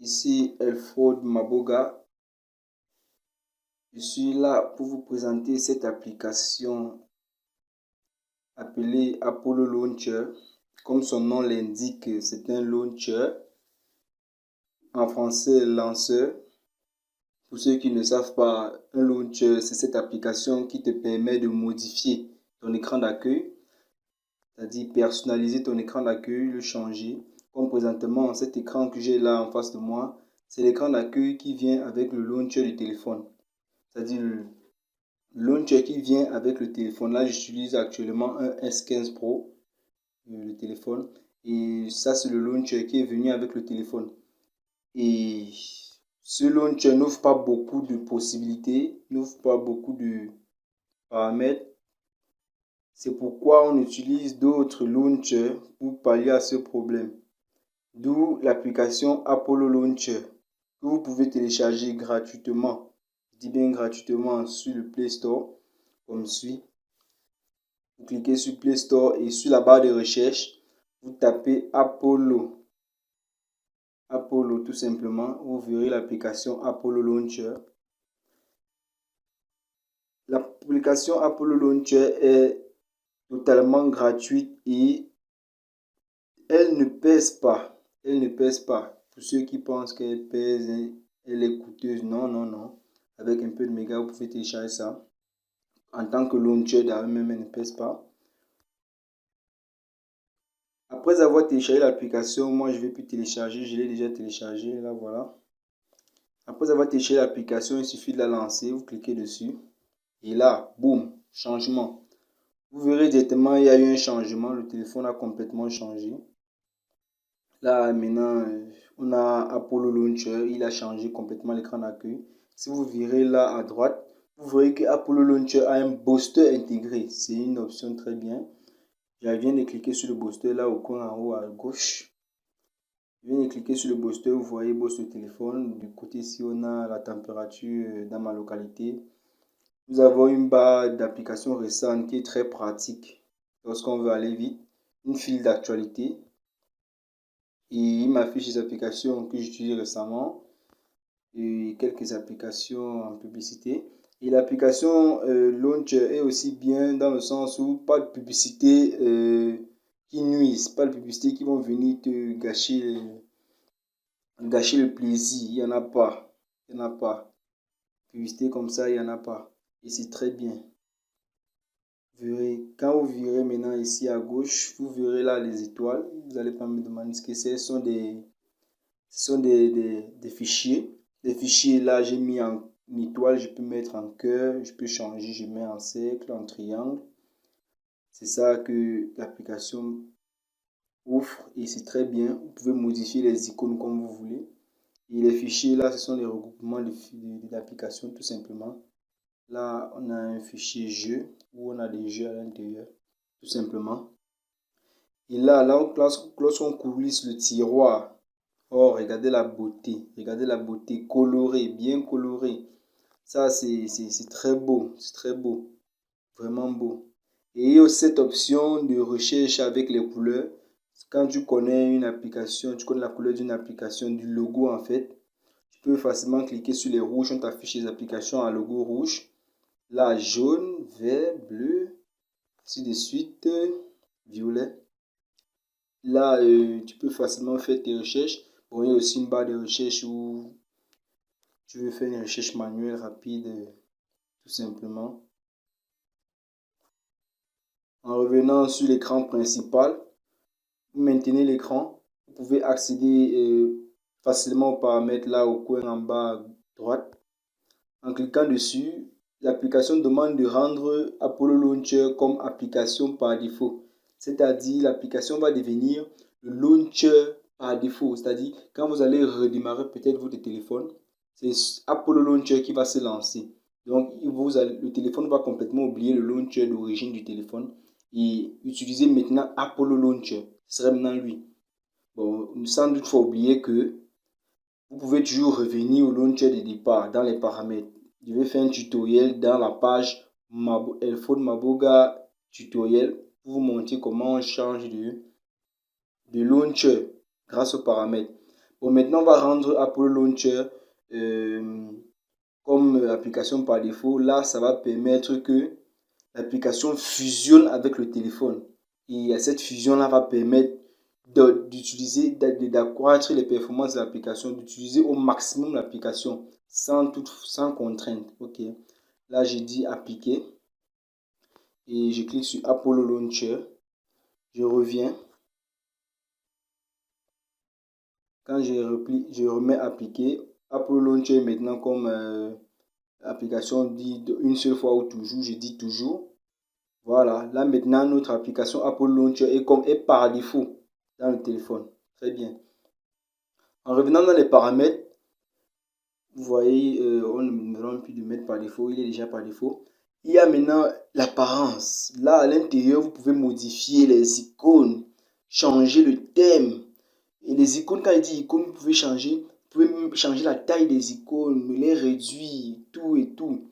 Ici Elfrod Maboga. Je suis là pour vous présenter cette application appelée Apollo Launcher. Comme son nom l'indique, c'est un launcher. En français, lanceur. Pour ceux qui ne savent pas, un launcher, c'est cette application qui te permet de modifier ton écran d'accueil. C'est-à-dire personnaliser ton écran d'accueil, le changer. Comme présentement, cet écran que j'ai là en face de moi, c'est l'écran d'accueil qui vient avec le launcher du téléphone. C'est-à-dire le launcher qui vient avec le téléphone. Là, j'utilise actuellement un S15 Pro, le téléphone. Et ça, c'est le launcher qui est venu avec le téléphone. Et ce launcher n'offre pas beaucoup de possibilités, n'offre pas beaucoup de paramètres. C'est pourquoi on utilise d'autres launchers pour pallier à ce problème. D'où l'application Apollo Launcher que vous pouvez télécharger gratuitement. Je dis bien gratuitement sur le Play Store, comme suit. Vous cliquez sur Play Store et sur la barre de recherche, vous tapez Apollo. Apollo tout simplement, vous verrez l'application Apollo Launcher. L'application Apollo Launcher est totalement gratuite et elle ne pèse pas. Elle ne pèse pas. Pour ceux qui pensent qu'elle pèse, elle est coûteuse. Non, non, non. Avec un peu de méga, vous pouvez télécharger ça. En tant que launcher, même elle ne pèse pas. Après avoir téléchargé l'application, moi je vais plus télécharger. Je l'ai déjà téléchargé. Là, voilà. Après avoir téléchargé l'application, il suffit de la lancer. Vous cliquez dessus. Et là, boum, changement. Vous verrez directement, il y a eu un changement. Le téléphone a complètement changé. Là, maintenant, on a Apollo Launcher. Il a changé complètement l'écran d'accueil. Si vous virez là à droite, vous verrez que Apollo Launcher a un booster intégré. C'est une option très bien. Je viens de cliquer sur le booster là au coin en haut à gauche. Je viens de cliquer sur le booster. Vous voyez booster le téléphone. Du côté ici, on a la température dans ma localité. Nous avons une barre d'applications récentes qui est très pratique lorsqu'on veut aller vite. Une file d'actualité. Et il m'affiche les applications que j'utilise récemment et quelques applications en publicité. Et l'application Launcher est aussi bien dans le sens où pas de publicité qui nuisent, pas de publicité qui vont venir te gâcher le plaisir. Il n'y en a pas. Il n'y en a pas. Publicité comme ça, il n'y en a pas. Et c'est très bien. Vous verrez, quand vous verrez maintenant ici à gauche, vous verrez là les étoiles. Vous n'allez pas me demander ce que c'est. Ce sont des fichiers. Les fichiers là, j'ai mis en étoile, je peux mettre en cœur, je peux changer, je mets en cercle, en triangle. C'est ça que l'application offre et c'est très bien. Vous pouvez modifier les icônes comme vous voulez. Et les fichiers là, ce sont des regroupements d'applications tout simplement. Là, on a un fichier jeu où on a des jeux à l'intérieur, tout simplement. Et là lorsqu'on coulisse le tiroir, oh, regardez la beauté colorée, bien colorée. Ça, c'est très beau, c'est très beau, vraiment beau. Et il y a aussi cette option de recherche avec les couleurs. Quand tu connais une application, tu connais la couleur d'une application, du logo en fait, tu peux facilement cliquer sur les rouges, on t'affiche les applications à logo rouge. Là, jaune, vert, bleu, ainsi de suite, violet. Là, tu peux facilement faire tes recherches. Bon, il y a aussi une barre de recherche où tu veux faire une recherche manuelle rapide, tout simplement. En revenant sur l'écran principal, vous maintenez l'écran. Vous pouvez accéder facilement aux paramètres là au coin en bas à droite. En cliquant dessus, l'application demande de rendre Apollo Launcher comme application par défaut. C'est-à-dire, l'application va devenir le launcher par défaut. C'est-à-dire, quand vous allez redémarrer peut-être votre téléphone, c'est Apollo Launcher qui va se lancer. Donc, le téléphone va complètement oublier le launcher d'origine du téléphone et utiliser maintenant Apollo Launcher. Ce serait maintenant lui. Bon, sans doute, il faut oublier que vous pouvez toujours revenir au launcher de départ dans les paramètres. Je vais faire un tutoriel dans la page Elfrod Maboga tutoriel pour vous montrer comment on change de launcher grâce aux paramètres. Bon, maintenant, on va rendre Apollo Launcher comme application par défaut. Là, ça va permettre que l'application fusionne avec le téléphone. Et cette fusion-là va permettre d'utiliser, d'accroître les performances de l'application, d'utiliser au maximum l'application sans contrainte. Ok. Là, j'ai dit appliquer et je clique sur Apollo Launcher. Je reviens. Quand je remets appliquer, Apollo Launcher est maintenant comme application dit une seule fois ou toujours. Je dis toujours. Voilà, là maintenant notre application Apollo Launcher est par défaut dans le téléphone. Très bien. En revenant dans les paramètres, vous voyez, on ne me demande plus de mettre par défaut, il est déjà par défaut. Il y a maintenant l'apparence. Là, à l'intérieur, vous pouvez modifier les icônes, changer le thème. Et les icônes, quand il dit icônes, vous pouvez même changer la taille des icônes, les réduire, tout et tout.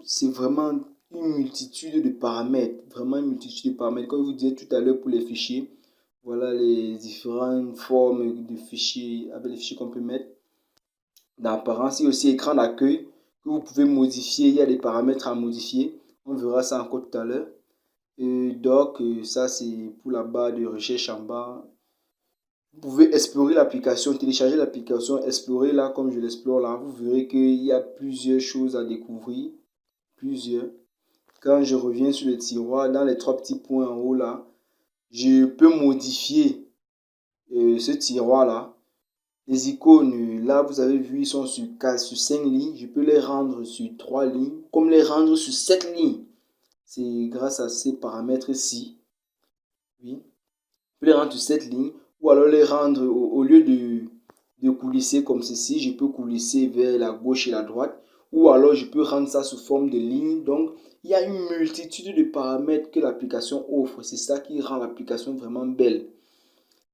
C'est vraiment une multitude de paramètres. Vraiment une multitude de paramètres. Comme je vous disais tout à l'heure pour les fichiers, voilà les différentes formes de fichiers, avec les fichiers qu'on peut mettre. D'apparence, il y a aussi écran d'accueil que vous pouvez modifier. Il y a des paramètres à modifier. On verra ça encore tout à l'heure. Donc, ça c'est pour la barre de recherche en bas. Vous pouvez explorer l'application, télécharger l'application, explorer là comme je l'explore là. Vous verrez qu'il y a plusieurs choses à découvrir. Plusieurs. Quand je reviens sur le tiroir, dans les 3 petits points en haut là, je peux modifier ce tiroir là. Les icônes, là vous avez vu, ils sont sur 5 lignes. Je peux les rendre sur 3 lignes, comme les rendre sur 7 lignes. C'est grâce à ces paramètres-ci. Oui. Je peux les rendre sur 7 lignes. Ou alors les rendre, au lieu de coulisser comme ceci, je peux coulisser vers la gauche et la droite. Ou alors je peux rendre ça sous forme de ligne. Donc, il y a une multitude de paramètres que l'application offre. C'est ça qui rend l'application vraiment belle.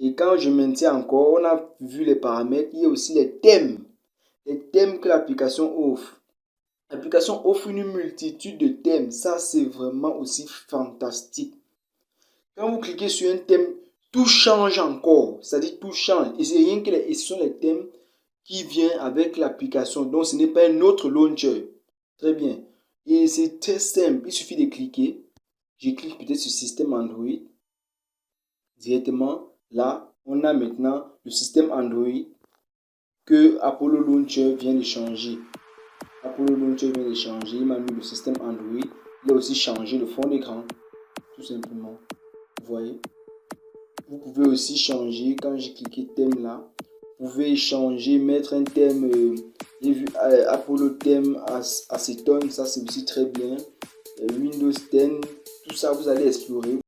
Et quand je maintiens encore, on a vu les paramètres, il y a aussi les thèmes. Les thèmes que l'application offre. L'application offre une multitude de thèmes. Ça, c'est vraiment aussi fantastique. Quand vous cliquez sur un thème, tout change encore. C'est-à-dire tout change. Et c'est rien que ce sont les thèmes qui viennent avec l'application. Donc, ce n'est pas un autre launcher. Très bien. Et c'est très simple. Il suffit de cliquer. Je clique peut-être sur système Android. Directement, là, on a maintenant le système Android que Apollo Launcher vient de changer. Apollo Launcher vient de changer. Il m'a mis le système Android. Il a aussi changé le fond d'écran. Tout simplement. Vous voyez? Vous pouvez aussi changer, quand j'ai cliqué thème là, vous pouvez changer, mettre un thème, j'ai vu Apollo thème acétone, ça c'est aussi très bien. Windows 10, tout ça vous allez explorer, vous